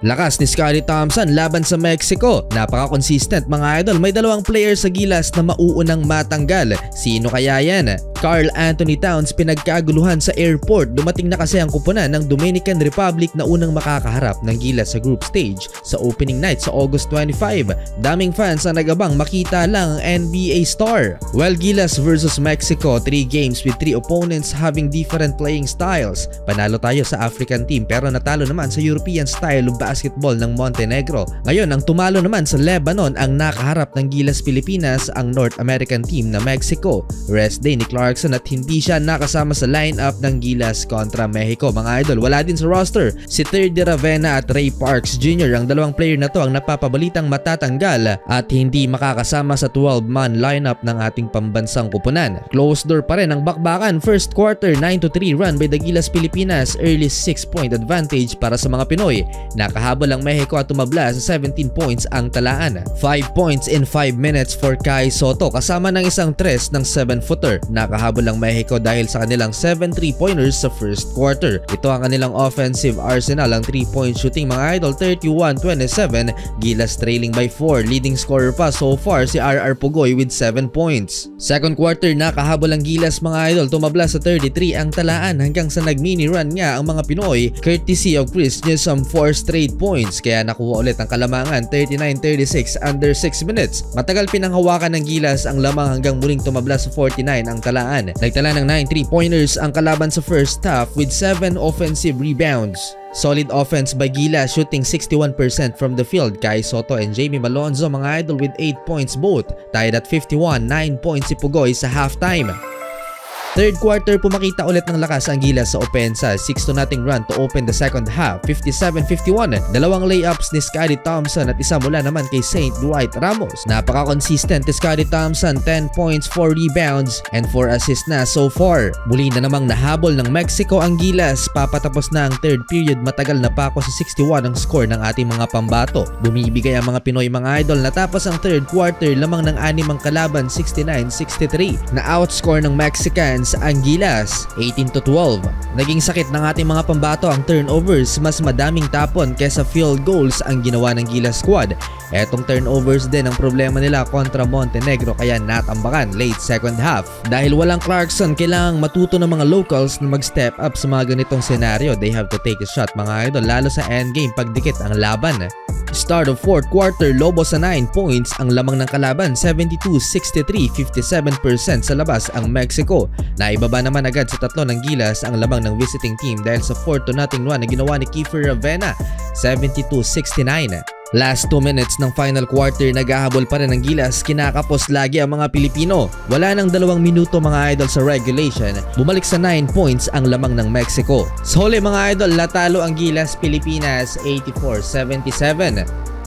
Lakas ni Scottie Thompson laban sa Mexico. Napaka-consistent mga idol. May dalawang players sa Gilas na mauunang matanggal. Sino kaya yan? Karl Anthony Towns pinagkaguluhan sa airport. Dumating na kasi ang kupunan ng Dominican Republic na unang makakaharap ng Gilas sa group stage sa opening night sa August 25. Daming fans ang nagabang makita lang ang NBA star. Well, Gilas versus Mexico, 3 games with 3 opponents having different playing styles. Panalo tayo sa African team pero natalo naman sa European style of basketball ng Montenegro. Ngayon, ang tumalo naman sa Lebanon ang nakaharap ng Gilas Pilipinas, ang North American team na Mexico. Rest day ni Clarkson at hindi siya nakasama sa lineup ng Gilas kontra Mexico. Mga idol, wala din sa roster si Terdy Ravena at Ray Parks Jr. Ang dalawang player na to ang napapabalitang matatanggal at hindi makakasama sa 12-man lineup ng ating pambansang kupunan. Closed door pa rin ang bakbakan. First quarter, 9-3 run by the Gilas Pilipinas. Early 6-point advantage para sa mga Pinoy. Nakahabol ang Mexico at tumabla sa 17 points ang talaan. 5 points in 5 minutes for Kai Soto kasama ng isang tres ng 7-footer. Nakahabol ang Mexico dahil sa kanilang 7 3-pointers sa first quarter. Ito ang kanilang offensive arsenal. Ang 3-point shooting mga idol, 31-27. Gilas trailing by 4. Leading scorer pa so far si RR Pugoy with 7 points. Second quarter, nakahabol ang Gilas mga idol. Tumabla sa 33 ang talaan hanggang sa nag-mini run nga ang mga Pinoy courtesy of Chris Newsom 4 straight points kaya nakuha ulit ang kalamangan 39-36 under 6 minutes. Matagal pinanghawakan ng Gilas ang lamang hanggang muling tumabla sa 49 ang talaan. Nagtala ng 9 3-pointers ang kalaban sa first half with 7 offensive rebounds. Solid offense by Gilas, shooting 61% from the field. Kai Soto and Jamie Malonzo mga idol with 8 points both. Tied at 51, 9 points si Pugoy sa halftime. Third quarter, pumakita ulit ng lakas ang Gilas sa opensa. 6-0 run to open the second half. 57-51. Dalawang layups ni Scottie Thompson at isa mula naman kay St. Dwight Ramos. Napaka-consistent ni Scottie Thompson. 10 points, 4 rebounds, and 4 assists na so far. Muli na namang nahabol ng Mexico ang Gilas. Papatapos na ang third period. Matagal na pa ako sa 61 ang score ng ating mga pambato. Bumibigay ang mga Pinoy mga idol. Natapos ang third quarter, lamang ng 6 ang kalaban, 69-63. Na-outscore ng Mexicans ang Gilas 18-12. Naging sakit ng ating mga pambato ang turnovers. Mas madaming tapon kesa field goals ang ginawa ng Gilas squad. Etong turnovers din ang problema nila kontra Montenegro kaya natambakan late second half. Dahil walang Clarkson, kailangang matuto ng mga locals na mag-step up sa mga ganitong senaryo. They have to take a shot mga idol, lalo sa endgame pagdikit ang laban. Start of fourth quarter, Lobo sa 9 points ang lamang ng kalaban, 72-63, 57% sa labas ang Mexico. Naibaba naman agad sa tatlo ng Gilas ang lamang ng visiting team dahil sa 4-0 run na ginawa ni Kiefer Ravena, 72-69. Last 2 minutes ng final quarter, naghahabol pa rin ang Gilas, kinakapos lagi ang mga Pilipino. Wala nang 2 minuto mga idol sa regulation, bumalik sa 9 points ang lamang ng Mexico. Sa huli mga idol, natalo ang Gilas Pilipinas 84-77.